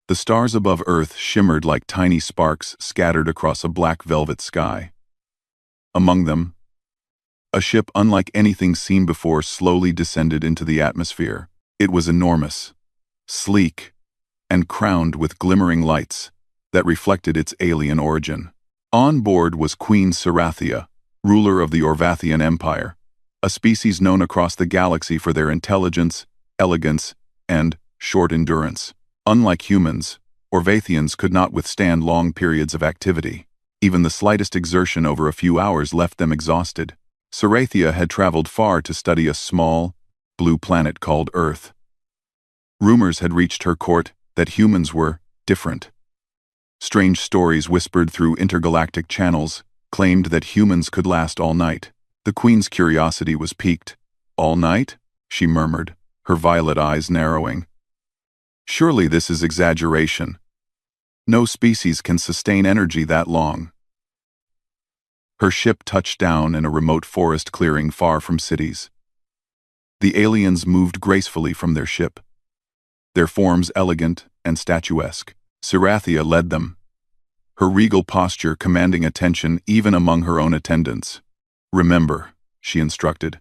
The stars above Earth shimmered like tiny sparks scattered across a black velvet sky. Among them, a ship unlike anything seen before slowly descended into the atmosphere. It was enormous, sleek, and crowned with glimmering lights that reflected its alien origin. On board was Queen Sarathia, ruler of the Orvathian Empire, a species known across the galaxy for their intelligence, elegance, and short endurance. Unlike humans, Orvathians could not withstand long periods of activity. Even the slightest exertion over a few hours left them exhausted. Sarathia had traveled far to study a small, blue planet called Earth. Rumors had reached her court that humans were different. Strange stories whispered through intergalactic channels claimed that humans could last all night. The Queen's curiosity was piqued. "All night?" she murmured, her violet eyes narrowing. "Surely this is exaggeration. No species can sustain energy that long." Her ship touched down in a remote forest clearing far from cities. The aliens moved gracefully from their ship, their forms elegant and statuesque. Sarathia led them, her regal posture commanding attention even among her own attendants. "Remember," she instructed.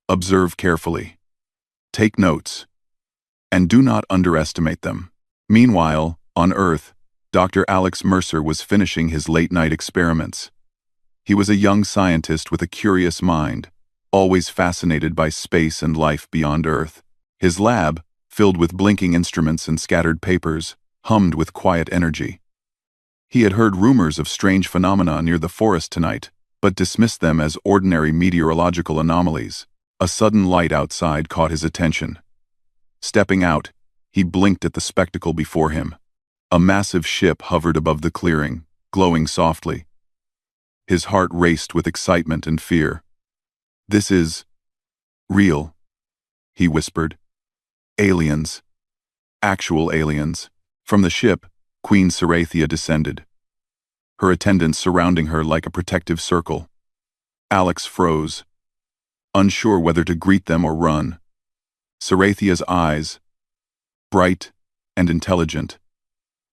"Observe carefully. Take notes. And do not underestimate them." Meanwhile, on Earth, Dr. Alex Mercer was finishing his late-night experiments. He was a young scientist with a curious mind, always fascinated by space and life beyond Earth. His lab, filled with blinking instruments and scattered papers, hummed with quiet energy. He had heard rumors of strange phenomena near the forest tonight, but dismissed them as ordinary meteorological anomalies. A sudden light outside caught his attention. Stepping out, he blinked at the spectacle before him. A massive ship hovered above the clearing, glowing softly. His heart raced with excitement and fear. "This is real," he whispered. "Aliens. Actual aliens." From the ship, Queen Sarathia descended, her attendants surrounding her like a protective circle. Alex froze, unsure whether to greet them or run. Sarathia's eyes, bright and intelligent,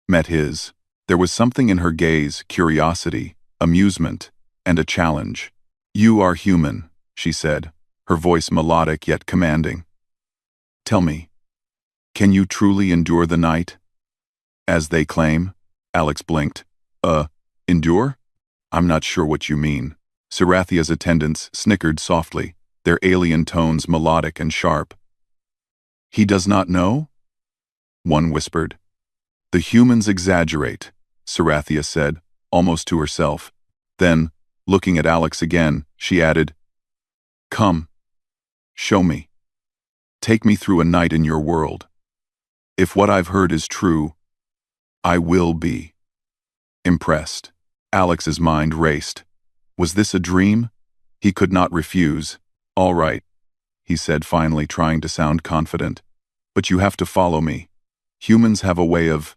met his. There was something in her gaze, curiosity, amusement, and a challenge. "You are human," she said, her voice melodic yet commanding. "Tell me, can you truly endure the night? As they claim?" Alex blinked. Endure? I'm not sure what you mean." Sarathia's attendants snickered softly, their alien tones melodic and sharp. "He does not know?" one whispered. "The humans exaggerate," Sarathia said, almost to herself. Then, looking at Alex again, she added, "Come. Show me. Take me through a night in your world. If what I've heard is true, I will be impressed." Alex's mind raced. Was this a dream? He could not refuse. "All right," he said finally, trying to sound confident. "But you have to follow me. Humans have a way of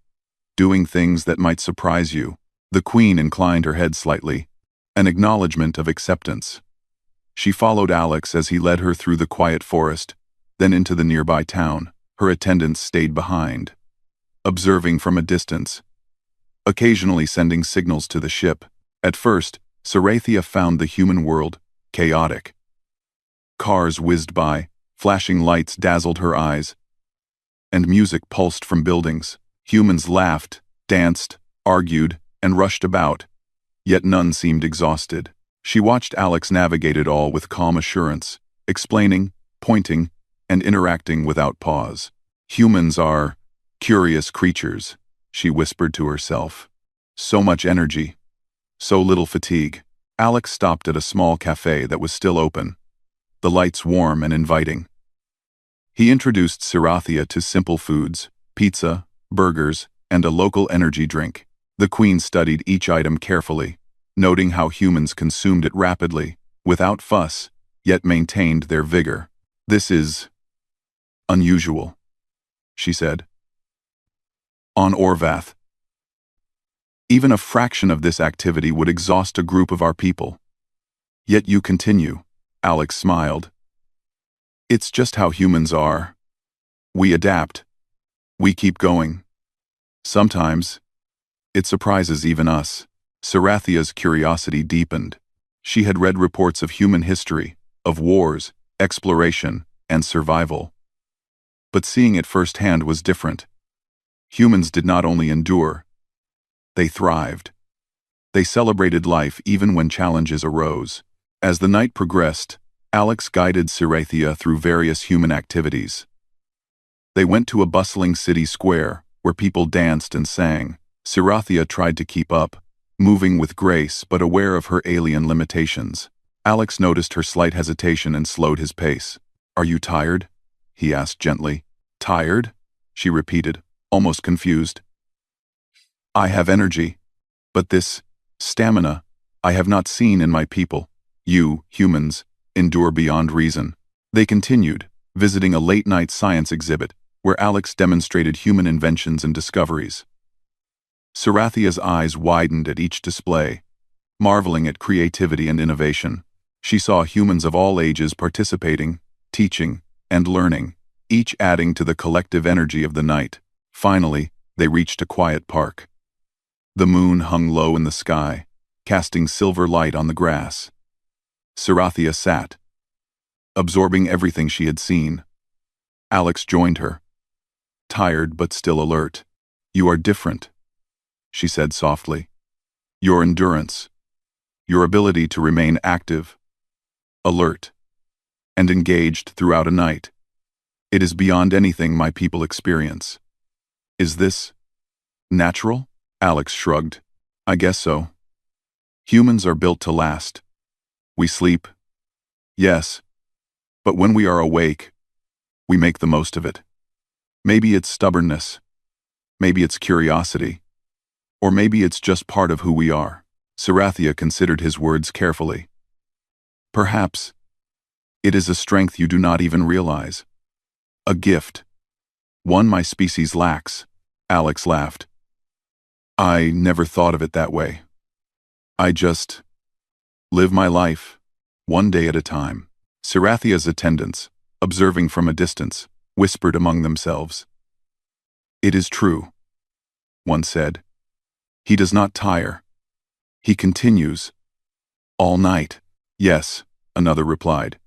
doing things that might surprise you." The Queen inclined her head slightly, an acknowledgement of acceptance. She followed Alex as he led her through the quiet forest, then into the nearby town. Her attendants stayed behind, observing from a distance, occasionally sending signals to the ship. At first, Sarathia found the human world chaotic. Cars whizzed by, flashing lights dazzled her eyes, and music pulsed from buildings. Humans laughed, danced, argued, and rushed about, yet none seemed exhausted. She watched Alex navigate it all with calm assurance, explaining, pointing, and interacting without pause. "Humans are curious creatures," she whispered to herself. "So much energy, so little fatigue." Alex stopped at a small cafe that was still open, the lights warm and inviting. He introduced Sarathia to simple foods, pizza, burgers, and a local energy drink. The Queen studied each item carefully, noting how humans consumed it rapidly, without fuss, yet maintained their vigor. "This is unusual," she said. "On Orvath, even a fraction of this activity would exhaust a group of our people. Yet you continue," Alex smiled. "It's just how humans are. We adapt. We keep going." Sometimes, it surprises even us. Sarathia's curiosity deepened. She had read reports of human history, of wars, exploration, and survival. But seeing it firsthand was different. Humans did not only endure, they thrived. They celebrated life even when challenges arose. As the night progressed, Alex guided Sarathia through various human activities. They went to a bustling city square, where people danced and sang. Sarathia tried to keep up, moving with grace but aware of her alien limitations. Alex noticed her slight hesitation and slowed his pace. "Are you tired?" he asked gently. "Tired?" she repeated, almost confused. "I have energy, but this stamina I have not seen in my people. You, humans, endure beyond reason." They continued, visiting a late-night science exhibit, where Alex demonstrated human inventions and discoveries. Sarathia's eyes widened at each display, marveling at creativity and innovation. She saw humans of all ages participating, teaching, and learning, each adding to the collective energy of the night. Finally, they reached a quiet park. The moon hung low in the sky, casting silver light on the grass. Sarathia sat, absorbing everything she had seen. Alex joined her, tired but still alert. "You are different," she said softly. "Your endurance, your ability to remain active, alert, and engaged throughout a night. It is beyond anything my people experience." "Is this natural?" Alex shrugged. "I guess so. Humans are built to last. We sleep, yes, but when we are awake, we make the most of it. Maybe it's stubbornness, maybe it's curiosity, or maybe it's just part of who we are." Sarathia considered his words carefully. "Perhaps it is a strength you do not even realize. A gift. One my species lacks." Alex laughed. "I never thought of it that way. I just live my life, one day at a time." Sarathia's attendants, observing from a distance, whispered among themselves. "It is true," one said. "He does not tire. He continues. All night." "Yes," another replied.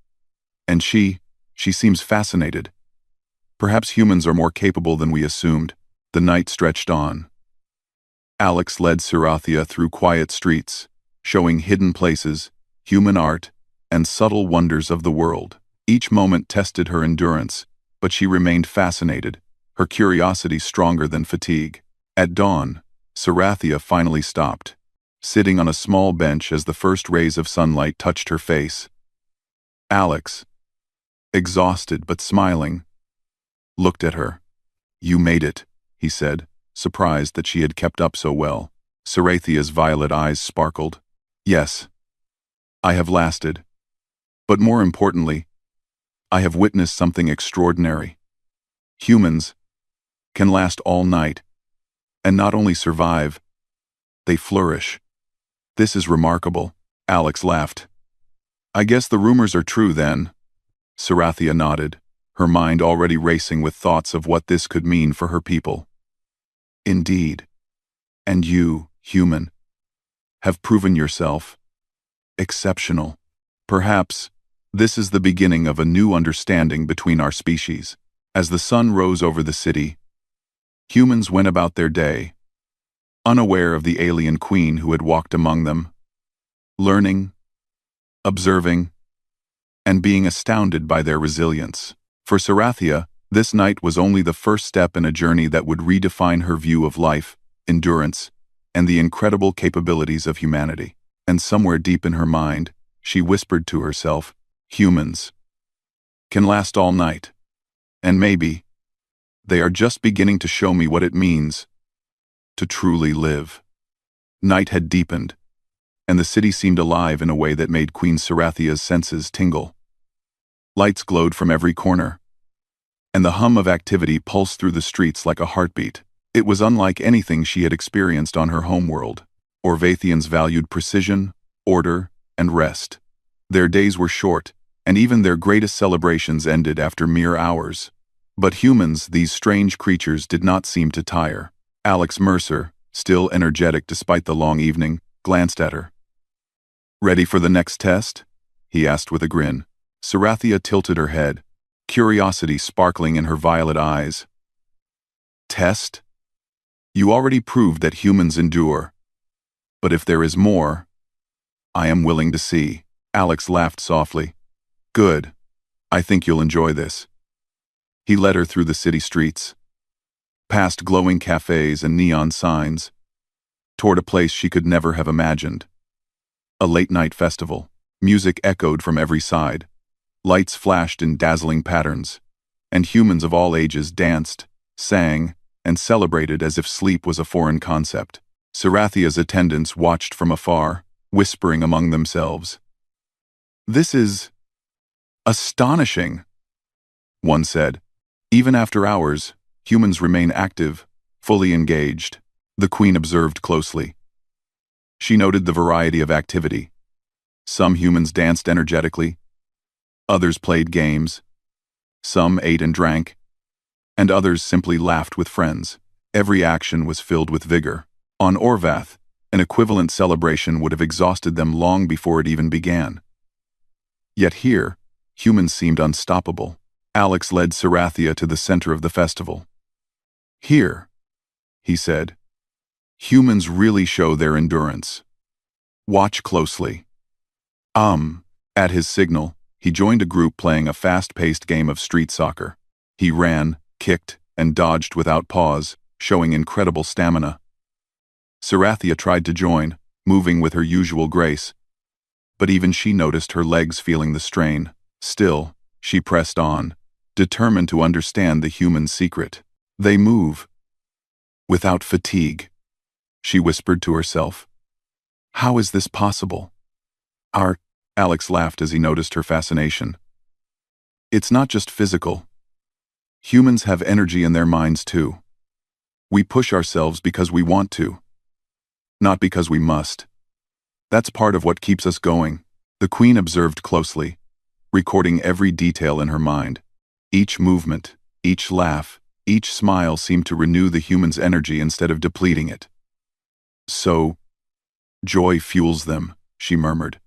"And she seems fascinated. Perhaps humans are more capable than we assumed." The night stretched on. Alex led Sarathia through quiet streets, showing hidden places, human art, and subtle wonders of the world. Each moment tested her endurance, but she remained fascinated, her curiosity stronger than fatigue. At dawn, Sarathia finally stopped, sitting on a small bench as the first rays of sunlight touched her face. Alex, exhausted but smiling, looked at her. "You made it," he said, surprised that she had kept up so well. Sarathia's violet eyes sparkled. "Yes, I have lasted. But more importantly, I have witnessed something extraordinary. Humans can last all night, and not only survive, they flourish. This is remarkable." Alex laughed. "I guess the rumors are true then." Sarathia nodded, her mind already racing with thoughts of what this could mean for her people. "Indeed. And you, human, have proven yourself exceptional. Perhaps this is the beginning of a new understanding between our species." As the sun rose over the city, humans went about their day, unaware of the alien queen who had walked among them, learning, observing, and being astounded by their resilience. For Sarathia, this night was only the first step in a journey that would redefine her view of life, endurance, and the incredible capabilities of humanity. And somewhere deep in her mind, she whispered to herself, "Humans can last all night. And maybe they are just beginning to show me what it means to truly live." Night had deepened, and the city seemed alive in a way that made Queen Sarathia's senses tingle. Lights glowed from every corner, and the hum of activity pulsed through the streets like a heartbeat. It was unlike anything she had experienced on her homeworld. Orvathians valued precision, order, and rest. Their days were short, and even their greatest celebrations ended after mere hours. But humans, these strange creatures, did not seem to tire. Alex Mercer, still energetic despite the long evening, glanced at her. "Ready for the next test?" he asked with a grin. Sarathia tilted her head, curiosity sparkling in her violet eyes. "Test? You already proved that humans endure. But if there is more, I am willing to see." Alex laughed softly. "Good. I think you'll enjoy this." He led her through the city streets, past glowing cafes and neon signs, toward a place she could never have imagined. A late-night festival. Music echoed from every side. Lights flashed in dazzling patterns, and humans of all ages danced, sang, and celebrated as if sleep was a foreign concept. Sarathia's attendants watched from afar, whispering among themselves. "This is astonishing," one said. "Even after hours, humans remain active, fully engaged." The queen observed closely. She noted the variety of activity. Some humans danced energetically, others played games, some ate and drank, and others simply laughed with friends. Every action was filled with vigor. On Orvath, an equivalent celebration would have exhausted them long before it even began. Yet here, humans seemed unstoppable. Alex led Sarathia to the center of the festival. "Here," he said, "humans really show their endurance. Watch closely." At his signal, he joined a group playing a fast-paced game of street soccer. He ran, kicked, and dodged without pause, showing incredible stamina. Sarathia tried to join, moving with her usual grace, but even she noticed her legs feeling the strain. Still, she pressed on, determined to understand the human secret. "They move without fatigue," she whispered to herself. "How is this possible?" Alex laughed as he noticed her fascination. "It's not just physical. Humans have energy in their minds too. We push ourselves because we want to, not because we must. That's part of what keeps us going." The queen observed closely, recording every detail in her mind. Each movement, each laugh, each smile seemed to renew the human's energy instead of depleting it. "So, joy fuels them," she murmured.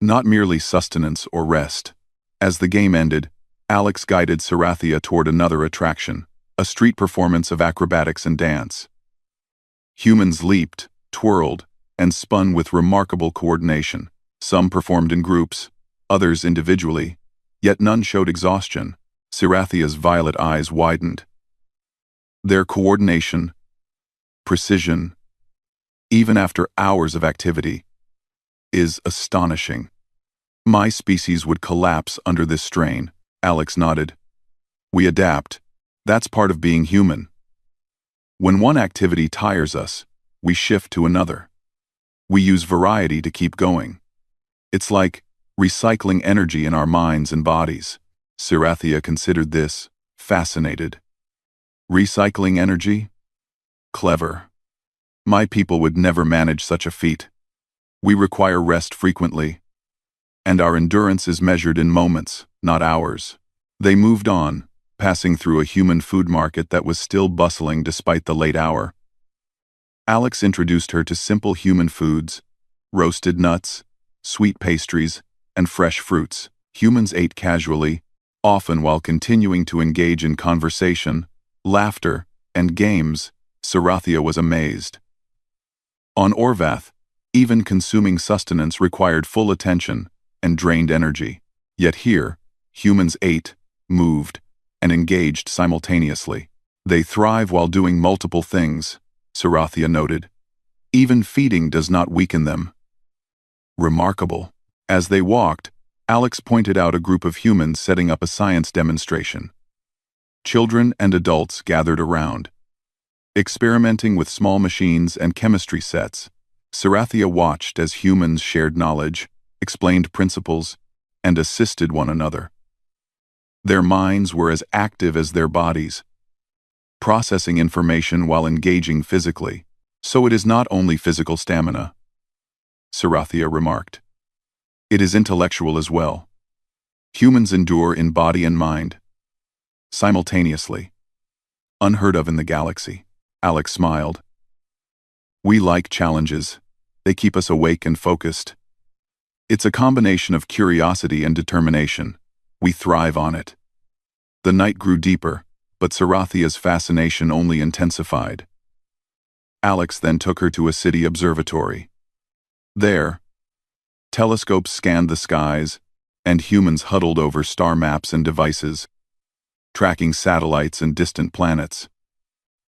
"Not merely sustenance or rest." As the game ended, Alex guided Sarathia toward another attraction, a street performance of acrobatics and dance. Humans leaped, twirled, and spun with remarkable coordination. Some performed in groups, others individually, yet none showed exhaustion. Sarathia's violet eyes widened. Their coordination, precision, even after hours of activity, is astonishing. "My species would collapse under this strain." Alex nodded. "We adapt. That's part of being human. When one activity tires us, we shift to another. We use variety to keep going. It's like recycling energy in our minds and bodies." Sarathia considered this, fascinated. "Recycling energy? Clever. My people would never manage such a feat. We require rest frequently, and our endurance is measured in moments, not hours." They moved on, passing through a human food market that was still bustling despite the late hour. Alex introduced her to simple human foods: roasted nuts, sweet pastries, and fresh fruits. Humans ate casually, often while continuing to engage in conversation, laughter, and games. Sarathia was amazed. On Orvath, even consuming sustenance required full attention and drained energy. Yet here, humans ate, moved, and engaged simultaneously. "They thrive while doing multiple things," Sarathia noted. "Even feeding does not weaken them." Remarkable. As they walked, Alex pointed out a group of humans setting up a science demonstration. Children and adults gathered around, experimenting with small machines and chemistry sets. Sarathia watched as humans shared knowledge, explained principles, and assisted one another. Their minds were as active as their bodies, processing information while engaging physically. "So it is not only physical stamina," Sarathia remarked. "It is intellectual as well. Humans endure in body and mind, simultaneously. Unheard of in the galaxy." Alex smiled. We like challenges. They keep us awake and focused. It's a combination of curiosity and determination. We thrive on it. The night grew deeper, but Sarathia's fascination only intensified. Alex then took her to a city observatory. There, telescopes scanned the skies, and humans huddled over star maps and devices, tracking satellites and distant planets.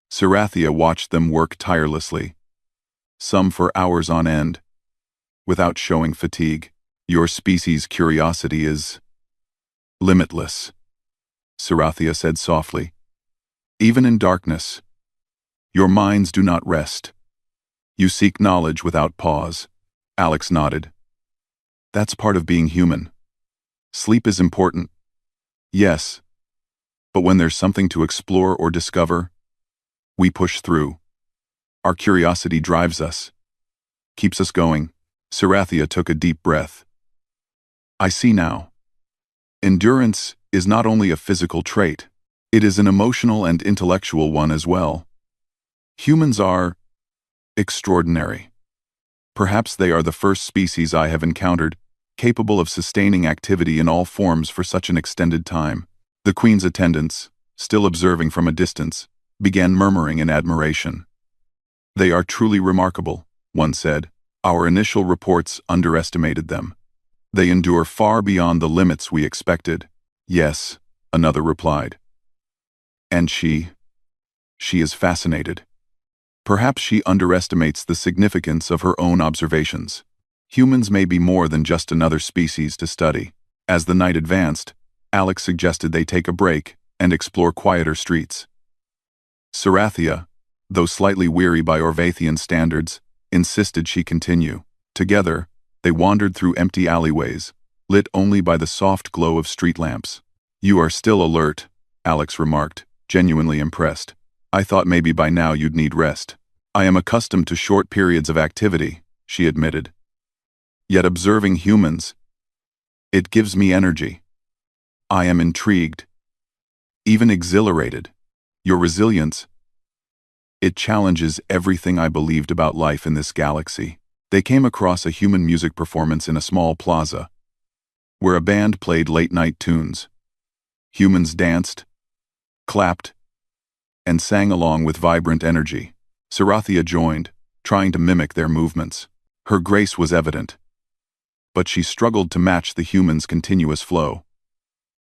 Sarathia watched them work tirelessly, some for hours on end, without showing fatigue. Your species' curiosity is limitless, Sarathia said softly. Even in darkness, your minds do not rest. You seek knowledge without pause. Alex nodded. That's part of being human. Sleep is important. Yes. But when there's something to explore or discover, we push through. Our curiosity drives us, keeps us going. Sarathia took a deep breath. I see now. Endurance is not only a physical trait, it is an emotional and intellectual one as well. Humans are extraordinary. Perhaps they are the first species I have encountered capable of sustaining activity in all forms for such an extended time. The Queen's attendants, still observing from a distance, began murmuring in admiration. They are truly remarkable, one said. Our initial reports underestimated them. They endure far beyond the limits we expected. Yes, another replied. And she is fascinated. Perhaps she underestimates the significance of her own observations. Humans may be more than just another species to study. As the night advanced, Alex suggested they take a break and explore quieter streets. Sarathia, though slightly weary by Orvathian standards, insisted she continue. Together, they wandered through empty alleyways, lit only by the soft glow of street lamps. You are still alert, Alex remarked, genuinely impressed. I thought maybe by now you'd need rest. I am accustomed to short periods of activity, she admitted. Yet observing humans, it gives me energy. I am intrigued, even exhilarated. Your resilience, it challenges everything I believed about life in this galaxy. They came across a human music performance in a small plaza, where a band played late-night tunes. Humans danced, clapped, and sang along with vibrant energy. Sarathia joined, trying to mimic their movements. Her grace was evident, but she struggled to match the humans' continuous flow.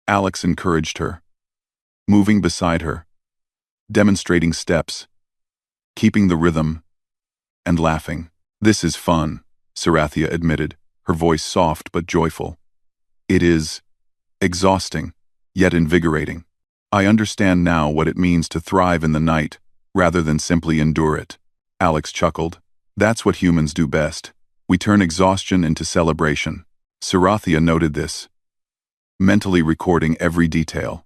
Alex encouraged her, moving beside her, demonstrating steps, keeping the rhythm, and laughing. This is fun, Sarathia admitted, her voice soft but joyful. It is exhausting, yet invigorating. I understand now what it means to thrive in the night, rather than simply endure it. Alex chuckled. That's what humans do best. We turn exhaustion into celebration. Sarathia noted this, mentally recording every detail.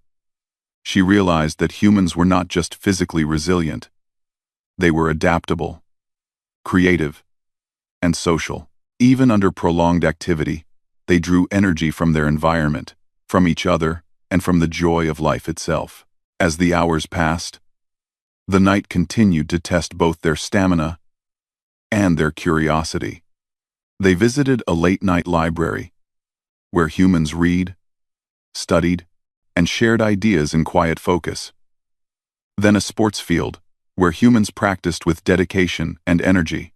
She realized that humans were not just physically resilient. They were adaptable, creative, and social. Even under prolonged activity, they drew energy from their environment, from each other, and from the joy of life itself. As the hours passed, the night continued to test both their stamina and their curiosity. They visited a late-night library, where humans read, studied, and shared ideas in quiet focus. Then a sports field, where humans practiced with dedication and energy.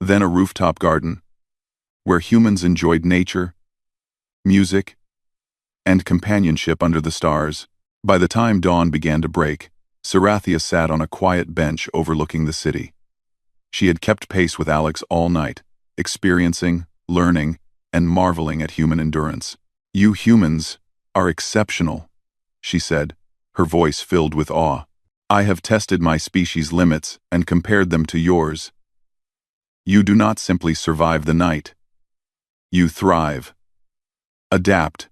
Then a rooftop garden, where humans enjoyed nature, music, and companionship under the stars. By the time dawn began to break, Sarathia sat on a quiet bench overlooking the city. She had kept pace with Alex all night, experiencing, learning, and marveling at human endurance. You humans are exceptional, she said, her voice filled with awe. I have tested my species' limits and compared them to yours. You do not simply survive the night. You thrive, adapt,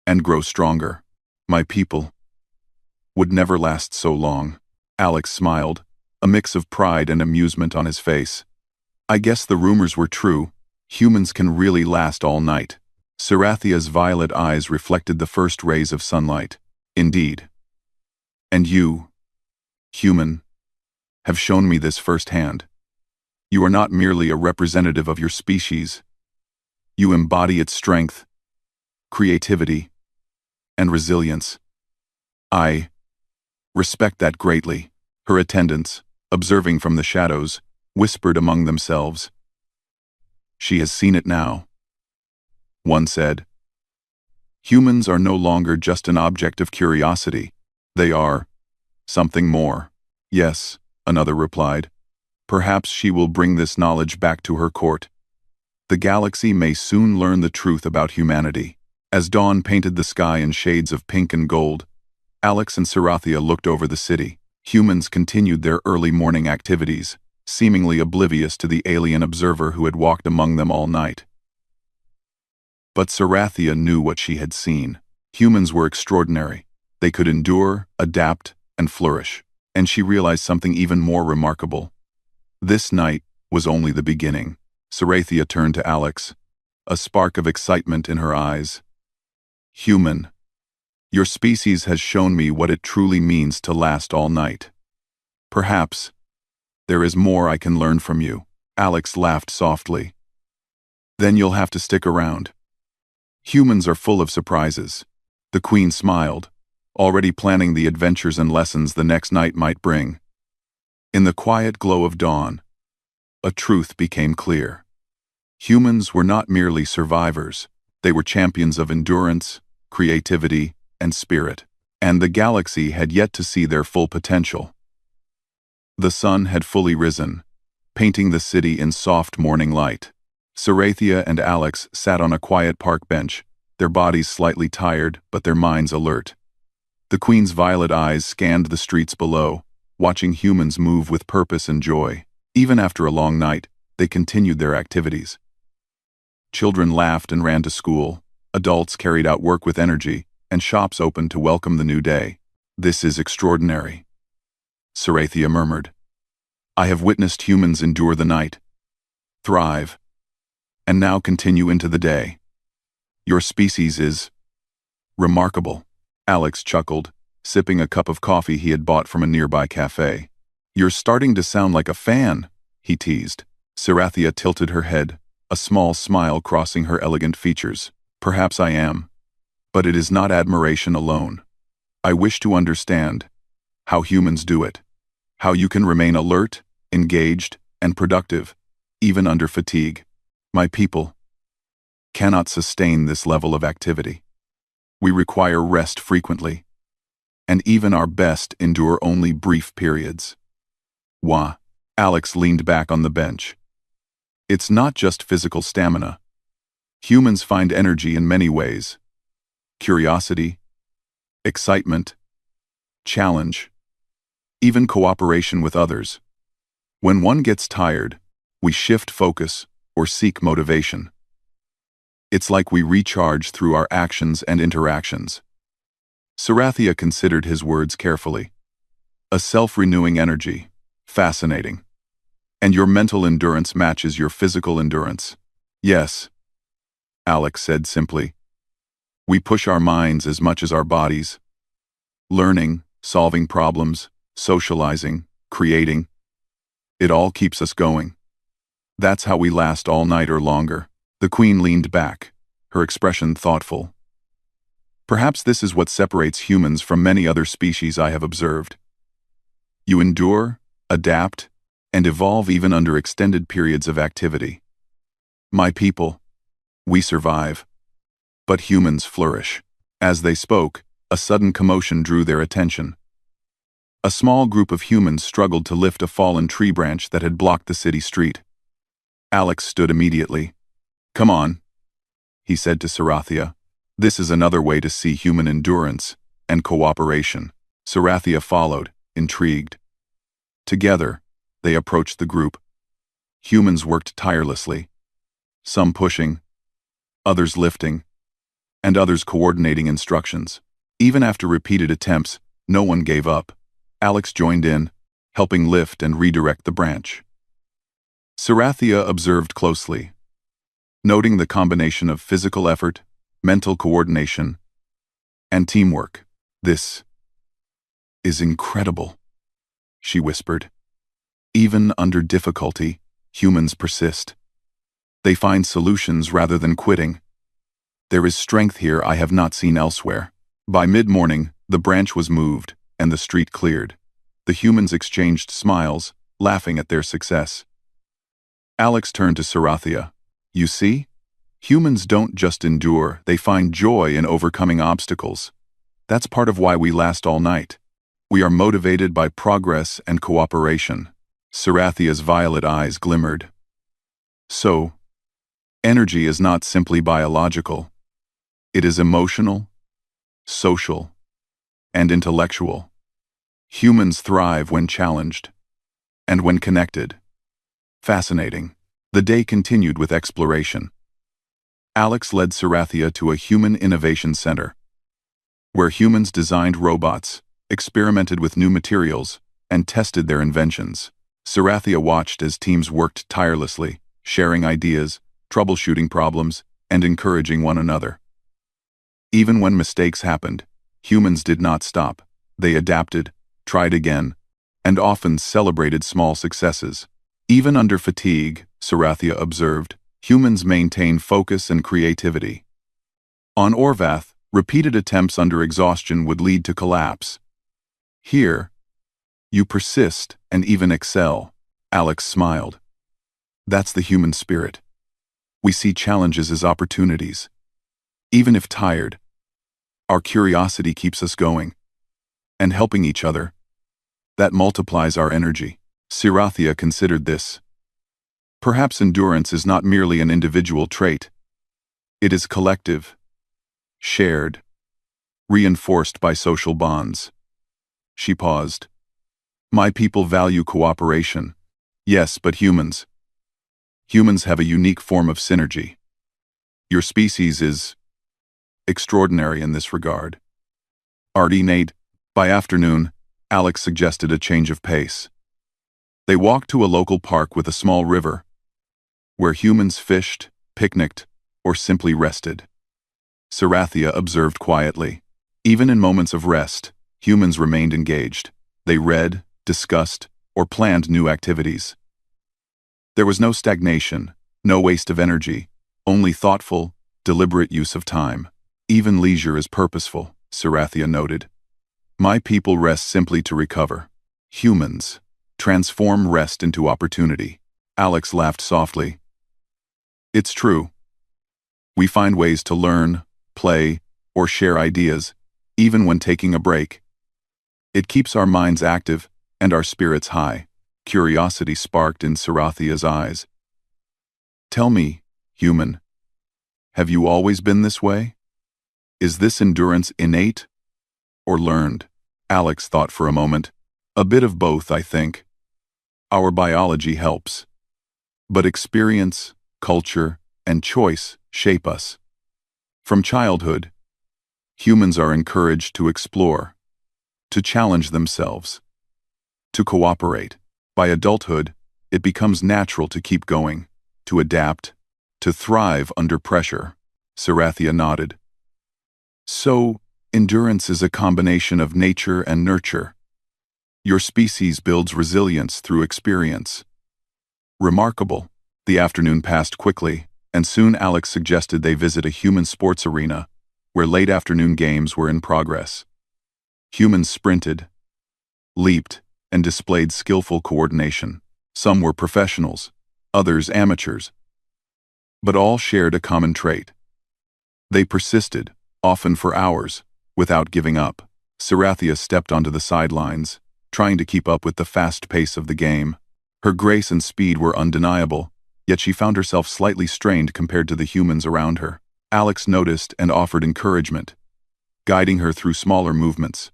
and grow stronger. My people would never last so long. Alex smiled, a mix of pride and amusement on his face. I guess the rumors were true. Humans can really last all night. Sarathia's violet eyes reflected the first rays of sunlight. Indeed. And you, human, have shown me this firsthand. You are not merely a representative of your species. You embody its strength, creativity, and resilience. I respect that greatly. Her attendants, observing from the shadows, whispered among themselves. She has seen it now. One said, humans are no longer just an object of curiosity. They are something more. Yes, another replied. Perhaps she will bring this knowledge back to her court. The galaxy may soon learn the truth about humanity. As dawn painted the sky in shades of pink and gold, Alex and Sarathia looked over the city. Humans continued their early morning activities, seemingly oblivious to the alien observer who had walked among them all night. But Sarathia knew what she had seen. Humans were extraordinary. They could endure, adapt, and flourish. And she realized something even more remarkable. This night was only the beginning. Sarathia turned to Alex, a spark of excitement in her eyes. Human, your species has shown me what it truly means to last all night. Perhaps there is more I can learn from you. Alex laughed softly. Then you'll have to stick around. Humans are full of surprises. The Queen smiled, already planning the adventures and lessons the next night might bring. In the quiet glow of dawn, a truth became clear. Humans were not merely survivors. They were champions of endurance, creativity, and spirit. And the galaxy had yet to see their full potential. The sun had fully risen, painting the city in soft morning light. Sarathia and Alex sat on a quiet park bench, their bodies slightly tired but their minds alert. The Queen's violet eyes scanned the streets below, watching humans move with purpose and joy. Even after a long night, they continued their activities. Children laughed and ran to school, adults carried out work with energy, and shops opened to welcome the new day. This is extraordinary, Sarathia murmured. I have witnessed humans endure the night, thrive, and now continue into the day. Your species is remarkable. Alex chuckled, sipping a cup of coffee he had bought from a nearby cafe. You're starting to sound like a fan, he teased. Sarathia tilted her head, a small smile crossing her elegant features. Perhaps I am, but it is not admiration alone. I wish to understand how humans do it, how you can remain alert, engaged, and productive, even under fatigue. My people cannot sustain this level of activity. We require rest frequently, and even our best endure only brief periods. Wah. Alex leaned back on the bench. It's not just physical stamina. Humans find energy in many ways. Curiosity, excitement, challenge, even cooperation with others. When one gets tired, we shift focus or seek motivation. It's like we recharge through our actions and interactions. Sarathia considered his words carefully. A self-renewing energy. Fascinating. And your mental endurance matches your physical endurance. Yes, Alex said simply. We push our minds as much as our bodies. Learning, solving problems, socializing, creating. It all keeps us going. That's how we last all night or longer. The Queen leaned back, her expression thoughtful. Perhaps this is what separates humans from many other species I have observed. You endure, adapt, and evolve even under extended periods of activity. My people, we survive, but humans flourish. As they spoke, a sudden commotion drew their attention. A small group of humans struggled to lift a fallen tree branch that had blocked the city street. Alex stood immediately. Come on, he said to Sarathia. This is another way to see human endurance and cooperation. Sarathia followed, intrigued. Together, they approached the group. Humans worked tirelessly, some pushing, others lifting, and others coordinating instructions. Even after repeated attempts, no one gave up. Alex joined in, helping lift and redirect the branch. Sarathia observed closely, noting the combination of physical effort, mental coordination, and teamwork. This is incredible, she whispered. Even under difficulty, humans persist. They find solutions rather than quitting. There is strength here I have not seen elsewhere. By mid-morning, the branch was moved, and the street cleared. The humans exchanged smiles, laughing at their success. Alex turned to Sarathia. You see? Humans don't just endure, they find joy in overcoming obstacles. That's part of why we last all night. We are motivated by progress and cooperation. Sarathia's violet eyes glimmered. So, energy is not simply biological. It is emotional, social, and intellectual. Humans thrive when challenged and when connected. Fascinating. The day continued with exploration. Alex led Sarathia to a human innovation center, where humans designed robots, experimented with new materials, and tested their inventions. Sarathia watched as teams worked tirelessly, sharing ideas, troubleshooting problems, and encouraging one another. Even when mistakes happened, humans did not stop. They adapted, tried again, and often celebrated small successes. Even under fatigue, Sarathia observed, humans maintain focus and creativity. On Orvath, repeated attempts under exhaustion would lead to collapse. Here, you persist and even excel. Alex smiled. That's the human spirit. We see challenges as opportunities. Even if tired, our curiosity keeps us going. And helping each other, that multiplies our energy. Sarathia considered this. Perhaps endurance is not merely an individual trait. It is collective, shared, reinforced by social bonds. She paused. My people value cooperation. Yes, but humans. Humans have a unique form of synergy. Your species is extraordinary in this regard. Innate. By afternoon, Alex suggested a change of pace. They walked to a local park with a small river, where humans fished, picnicked, or simply rested. Sarathia observed quietly. Even in moments of rest, humans remained engaged. They read, discussed, or planned new activities. There was no stagnation, no waste of energy, only thoughtful, deliberate use of time. Even leisure is purposeful, Sarathia noted. My people rest simply to recover. Humans transform rest into opportunity. Alex laughed softly. It's true. We find ways to learn, play, or share ideas, even when taking a break. It keeps our minds active and our spirits high. Curiosity sparked in Sarathia's eyes. Tell me, human, have you always been this way? Is this endurance innate or learned? Alex thought for a moment. A bit of both, I think. Our biology helps. But experience, culture, and choice shape us. From childhood, humans are encouraged to explore, to challenge themselves, to cooperate. By adulthood, it becomes natural to keep going, to adapt, to thrive under pressure. Sarathia nodded. So, endurance is a combination of nature and nurture. Your species builds resilience through experience. Remarkable. The afternoon passed quickly, and soon Alex suggested they visit a human sports arena, where late afternoon games were in progress. Humans sprinted, leaped, and displayed skillful coordination. Some were professionals, others amateurs. But all shared a common trait. They persisted, often for hours, without giving up. Sarathia stepped onto the sidelines, trying to keep up with the fast pace of the game. Her grace and speed were undeniable, yet she found herself slightly strained compared to the humans around her. Alex noticed and offered encouragement, guiding her through smaller movements,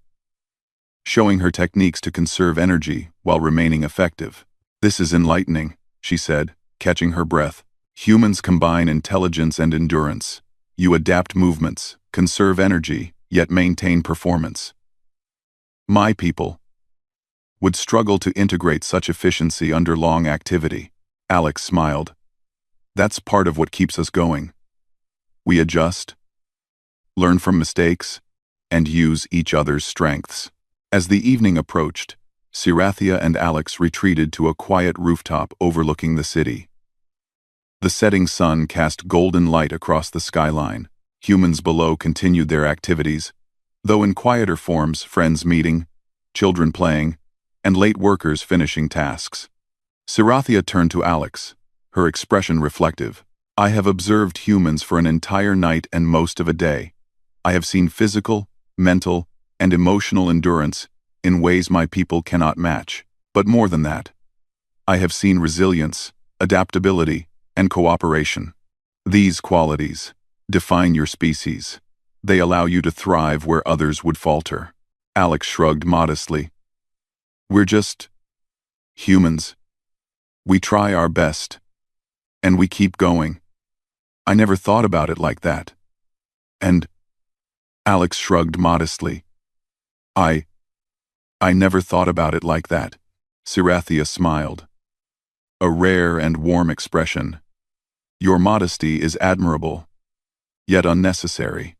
showing her techniques to conserve energy while remaining effective. This is enlightening, she said, catching her breath. Humans combine intelligence and endurance. You adapt movements, conserve energy, yet maintain performance. My people would struggle to integrate such efficiency under long activity. Alex smiled. That's part of what keeps us going. We adjust, learn from mistakes, and use each other's strengths. As the evening approached, Sirathia and Alex retreated to a quiet rooftop overlooking the city. The setting sun cast golden light across the skyline. Humans below continued their activities, though in quieter forms, friends meeting, children playing, and late workers finishing tasks. Sirathia turned to Alex, her expression reflective. I have observed humans for an entire night and most of a day. I have seen physical, mental, and emotional endurance in ways my people cannot match. But more than that, I have seen resilience, adaptability, and cooperation. These qualities define your species. They allow you to thrive where others would falter. Alex shrugged modestly. We're just humans. We try our best, and we keep going. I never thought about it like that. And Alex shrugged modestly. I never thought about it like that. Sirathia smiled. A rare and warm expression. Your modesty is admirable, yet unnecessary.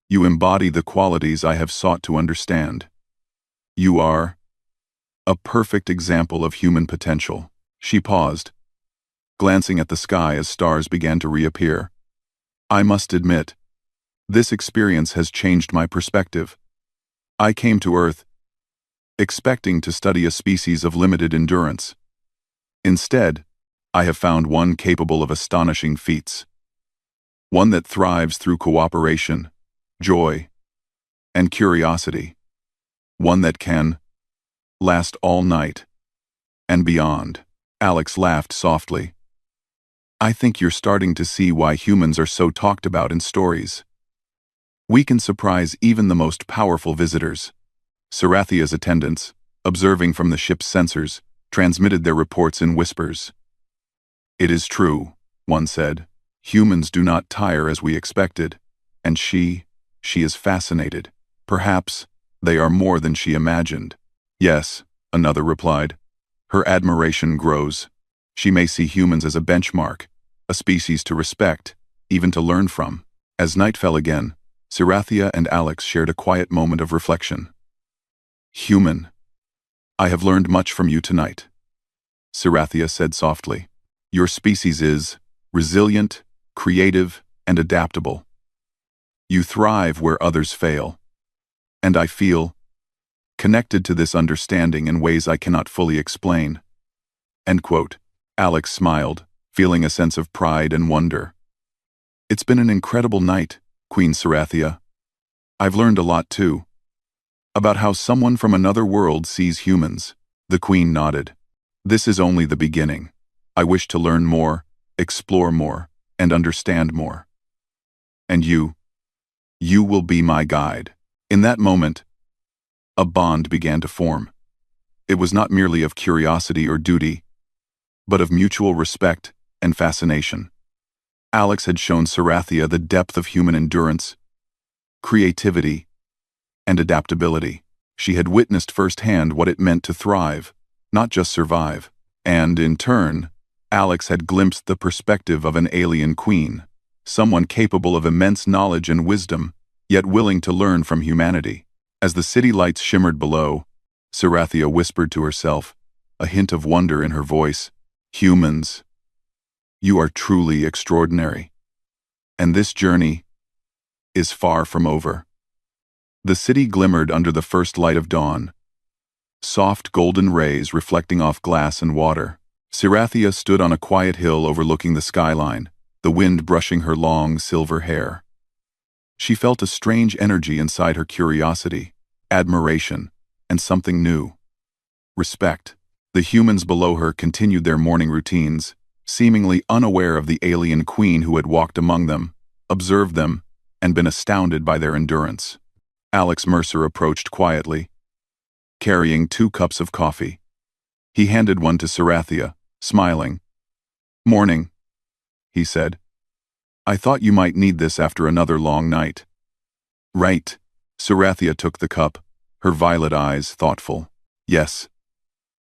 You embody the qualities I have sought to understand. You are a perfect example of human potential. She paused, glancing at the sky as stars began to reappear. I must admit, this experience has changed my perspective. I came to Earth expecting to study a species of limited endurance. Instead, I have found one capable of astonishing feats. One that thrives through cooperation, joy, and curiosity. One that can last all night and beyond. Alex laughed softly. I think you're starting to see why humans are so talked about in stories. We can surprise even the most powerful visitors. Sirathia's attendants, observing from the ship's sensors, transmitted their reports in whispers. It is true, one said. Humans do not tire as we expected, and she is fascinated. Perhaps they are more than she imagined. Yes, another replied. Her admiration grows. She may see humans as a benchmark, a species to respect, even to learn from. As night fell again, Sirathia and Alex shared a quiet moment of reflection. Human, I have learned much from you tonight. Sirathia said softly. Your species is resilient, creative, and adaptable. You thrive where others fail. And I feel connected to this understanding in ways I cannot fully explain. End quote. Alex smiled, feeling a sense of pride and wonder. It's been an incredible night, Queen Sirathia. I've learned a lot too. About how someone from another world sees humans. The Queen nodded. This is only the beginning. I wish to learn more, explore more, and understand more. And you will be my guide. In that moment, a bond began to form. It was not merely of curiosity or duty, but of mutual respect and fascination. Alex had shown Sirathia the depth of human endurance, creativity, and adaptability. She had witnessed firsthand what it meant to thrive, not just survive. And, in turn, Alex had glimpsed the perspective of an alien queen, someone capable of immense knowledge and wisdom, yet willing to learn from humanity. As the city lights shimmered below, Sirathia whispered to herself, a hint of wonder in her voice, Humans, you are truly extraordinary. And this journey is far from over. The city glimmered under the first light of dawn, soft golden rays reflecting off glass and water. Sirathia stood on a quiet hill overlooking the skyline, the wind brushing her long silver hair. She felt a strange energy inside her: curiosity, admiration, and something new. Respect. The humans below her continued their morning routines, seemingly unaware of the alien queen who had walked among them, observed them, and been astounded by their endurance. Alex Mercer approached quietly, carrying 2 cups of coffee. He handed one to Sirathia, smiling. Morning, he said. I thought you might need this after another long night. Right. Sirathia took the cup, her violet eyes thoughtful. Yes.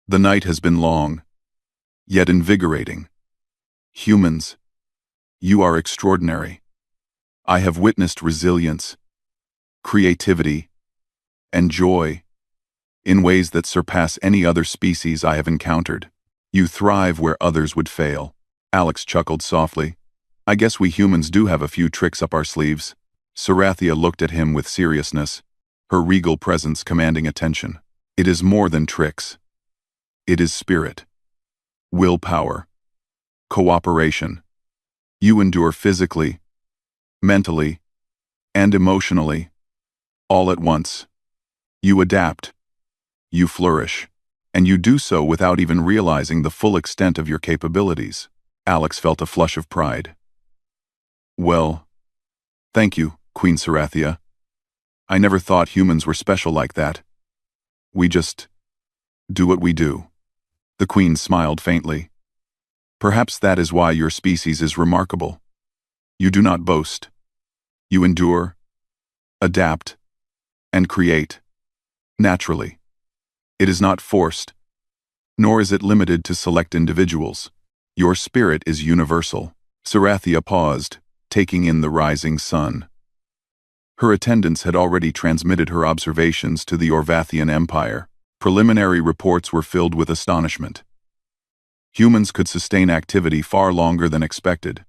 The night has been long, yet invigorating. Humans, you are extraordinary. I have witnessed resilience, creativity, and joy in ways that surpass any other species I have encountered. You thrive where others would fail. Alex chuckled softly. I guess we humans do have a few tricks up our sleeves. Sarathia looked at him with seriousness, her regal presence commanding attention. It is more than tricks. It is spirit, willpower, cooperation. You endure physically, mentally, and emotionally, all at once. You adapt, you flourish, and you do so without even realizing the full extent of your capabilities. Alex felt a flush of pride. Well, thank you, Queen Sarathia. I never thought humans were special like that. We just do what we do. The Queen smiled faintly. Perhaps that is why your species is remarkable. You do not boast. You endure, adapt, and create, naturally. It is not forced, nor is it limited to select individuals. Your spirit is universal. Sarathia paused, taking in the rising sun. Her attendants had already transmitted her observations to the Orvathian Empire. Preliminary reports were filled with astonishment. Humans could sustain activity far longer than expected.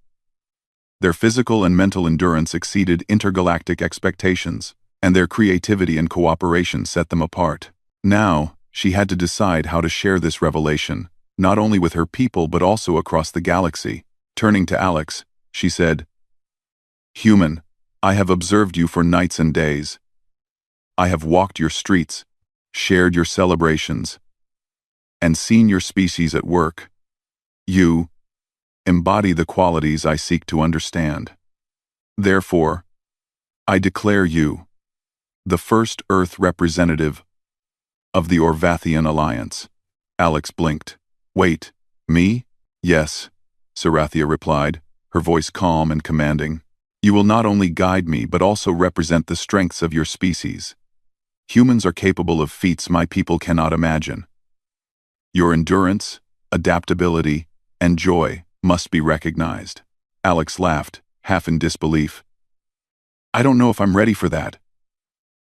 Their physical and mental endurance exceeded intergalactic expectations, and their creativity and cooperation set them apart. Now, she had to decide how to share this revelation, not only with her people but also across the galaxy. Turning to Alex, she said, Human, I have observed you for nights and days. I have walked your streets, shared your celebrations, and seen your species at work. You embody the qualities I seek to understand. Therefore, I declare you the first Earth representative of the Orvathian Alliance. Alex blinked. Wait, me? Yes, Sarathia replied, her voice calm and commanding. You will not only guide me but also represent the strengths of your species. Humans are capable of feats my people cannot imagine. Your endurance, adaptability, and joy must be recognized. Alex laughed, half in disbelief. I don't know if I'm ready for that.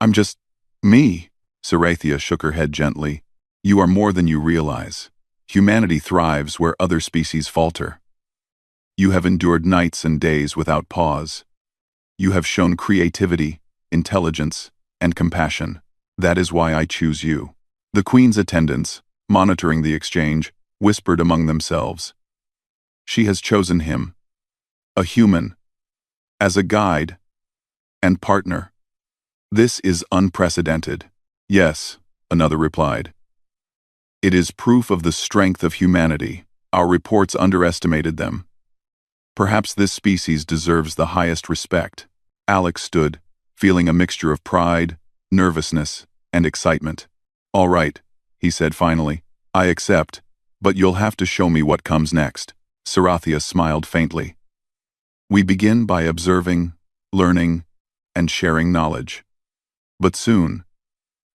I'm just me. Sarathia shook her head gently. You are more than you realize. Humanity thrives where other species falter. You have endured nights and days without pause. You have shown creativity, intelligence, and compassion. That is why I choose you. The Queen's attendants, monitoring the exchange, whispered among themselves. She has chosen him, a human, as a guide and partner. This is unprecedented. Yes, another replied. It is proof of the strength of humanity. Our reports underestimated them. Perhaps this species deserves the highest respect. Alex stood, feeling a mixture of pride, nervousness, and excitement. All right, he said finally. I accept, but you'll have to show me what comes next. Sarathia smiled faintly. We begin by observing, learning, and sharing knowledge. But soon,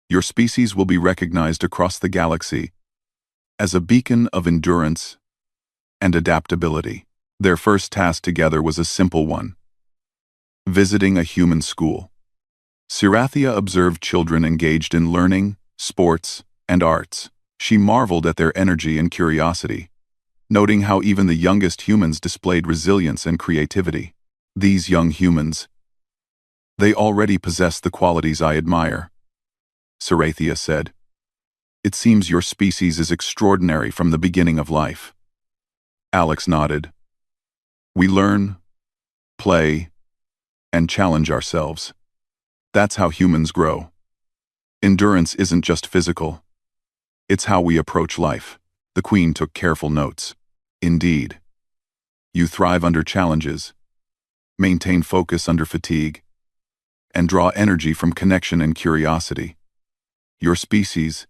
your species will be recognized across the galaxy as a beacon of endurance and adaptability. Their first task together was a simple one: visiting a human school. Sarathia observed children engaged in learning, sports, and arts. She marveled at their energy and curiosity, noting how even the youngest humans displayed resilience and creativity. These young humans, they already possess the qualities I admire, Sarathia said. It seems your species is extraordinary from the beginning of life. Alex nodded. We learn, play, and challenge ourselves. That's how humans grow. Endurance isn't just physical. It's how we approach life. The Queen took careful notes. Indeed. You thrive under challenges, maintain focus under fatigue, and draw energy from connection and curiosity. Your species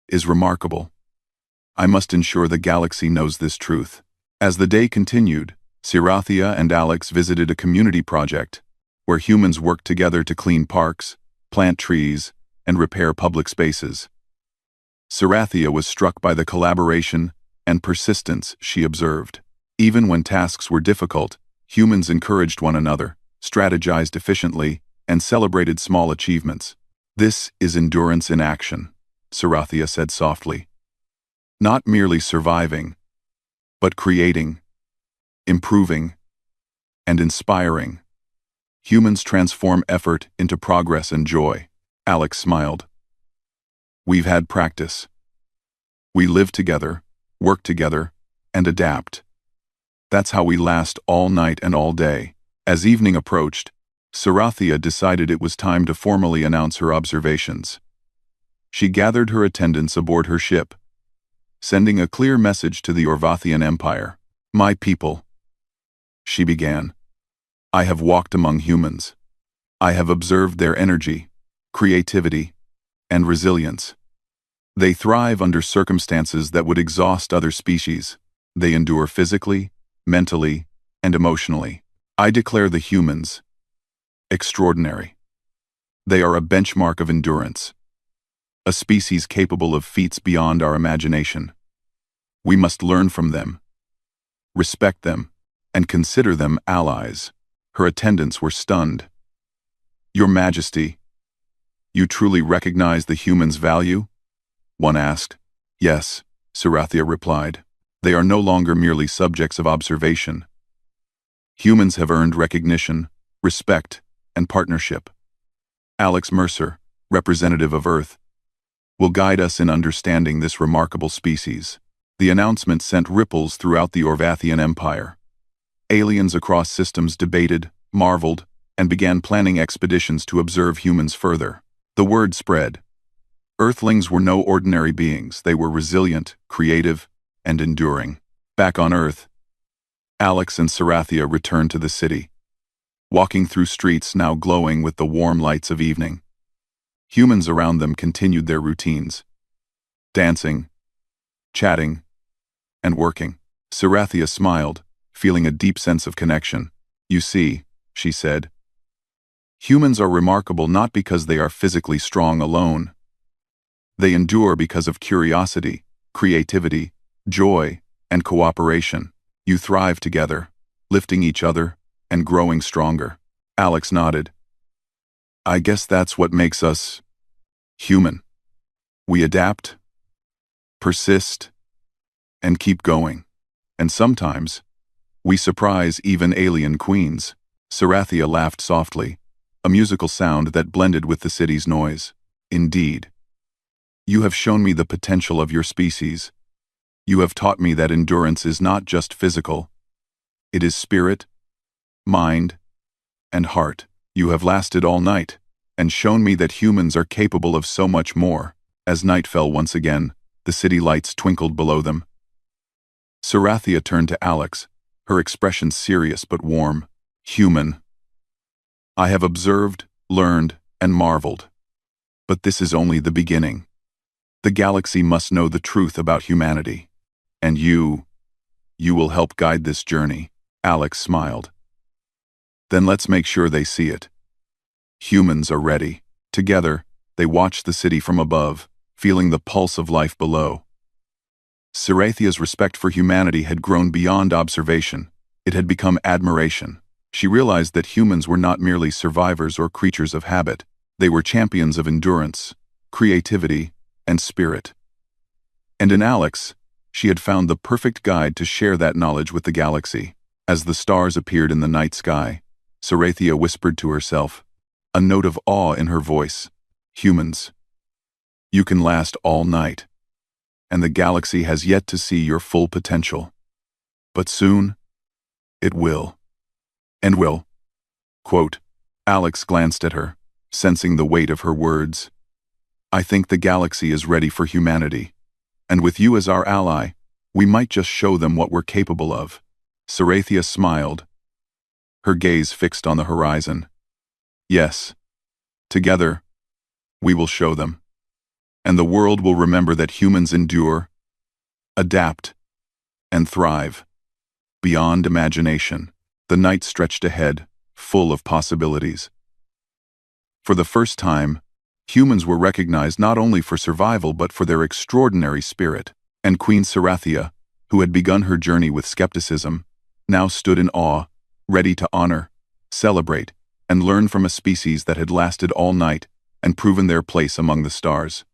is remarkable. I must ensure the galaxy knows this truth. As the day continued, Sarathia and Alex visited a community project where humans worked together to clean parks, plant trees, and repair public spaces. Sarathia was struck by the collaboration and persistence she observed. Even when tasks were difficult, humans encouraged one another, strategized efficiently, and celebrated small achievements. This is endurance in action. Sarathia said softly. Not merely surviving, but creating, improving, and inspiring. Humans transform effort into progress and joy. Alex smiled. We've had practice. We live together, work together, and adapt. That's how we last all night and all day. As evening approached, Sarathia decided it was time to formally announce her observations. She gathered her attendants aboard her ship, sending a clear message to the Orvathian Empire. My people, she began, I have walked among humans. I have observed their energy, creativity, and resilience. They thrive under circumstances that would exhaust other species. They endure physically, mentally, and emotionally. I declare the humans extraordinary. They are a benchmark of endurance, a species capable of feats beyond our imagination. We must learn from them, respect them, and consider them allies. Her attendants were stunned. Your Majesty, you truly recognize the humans' value? One asked. Yes, Sarathia replied. They are no longer merely subjects of observation. Humans have earned recognition, respect, and partnership. Alex Mercer, representative of Earth, will guide us in understanding this remarkable species. The announcement sent ripples throughout the Orvathian Empire. Aliens across systems debated, marveled, and began planning expeditions to observe humans further. The word spread. Earthlings were no ordinary beings. They were resilient, creative, and enduring. Back on Earth, Alex and Sarathia returned to the city, walking through streets now glowing with the warm lights of evening. Humans around them continued their routines, dancing, chatting, and working. Sarathia smiled, feeling a deep sense of connection. You see, she said, humans are remarkable not because they are physically strong alone. They endure because of curiosity, creativity, joy, and cooperation. You thrive together, lifting each other and growing stronger. Alex nodded. I guess that's what makes us human. We adapt, persist, and keep going. And sometimes, we surprise even alien queens. Sarathia laughed softly, a musical sound that blended with the city's noise. Indeed. You have shown me the potential of your species. You have taught me that endurance is not just physical. It is spirit, mind, and heart. You have lasted all night, and shown me that humans are capable of so much more. As night fell once again, the city lights twinkled below them. Sarathia turned to Alex, her expression serious but warm. Human. I have observed, learned, and marveled. But this is only the beginning. The galaxy must know the truth about humanity. And you will help guide this journey. Alex smiled. Then let's make sure they see it. Humans are ready. Together, they watched the city from above, feeling the pulse of life below. Sarathia's respect for humanity had grown beyond observation. It had become admiration. She realized that humans were not merely survivors or creatures of habit. They were champions of endurance, creativity, and spirit. And in Alex, she had found the perfect guide to share that knowledge with the galaxy. As the stars appeared in the night sky, Sarathia whispered to herself, a note of awe in her voice. Humans, you can last all night, and the galaxy has yet to see your full potential. But soon, it will. And will. Quote, Alex glanced at her, sensing the weight of her words. I think the galaxy is ready for humanity, and with you as our ally, we might just show them what we're capable of. Sarathia smiled, her gaze fixed on the horizon. Yes, together, we will show them. And the world will remember that humans endure, adapt, and thrive. Beyond imagination, the night stretched ahead, full of possibilities. For the first time, humans were recognized not only for survival but for their extraordinary spirit. And Queen Sarathia, who had begun her journey with skepticism, now stood in awe, ready to honor, celebrate, and learn from a species that had lasted all night and proven their place among the stars.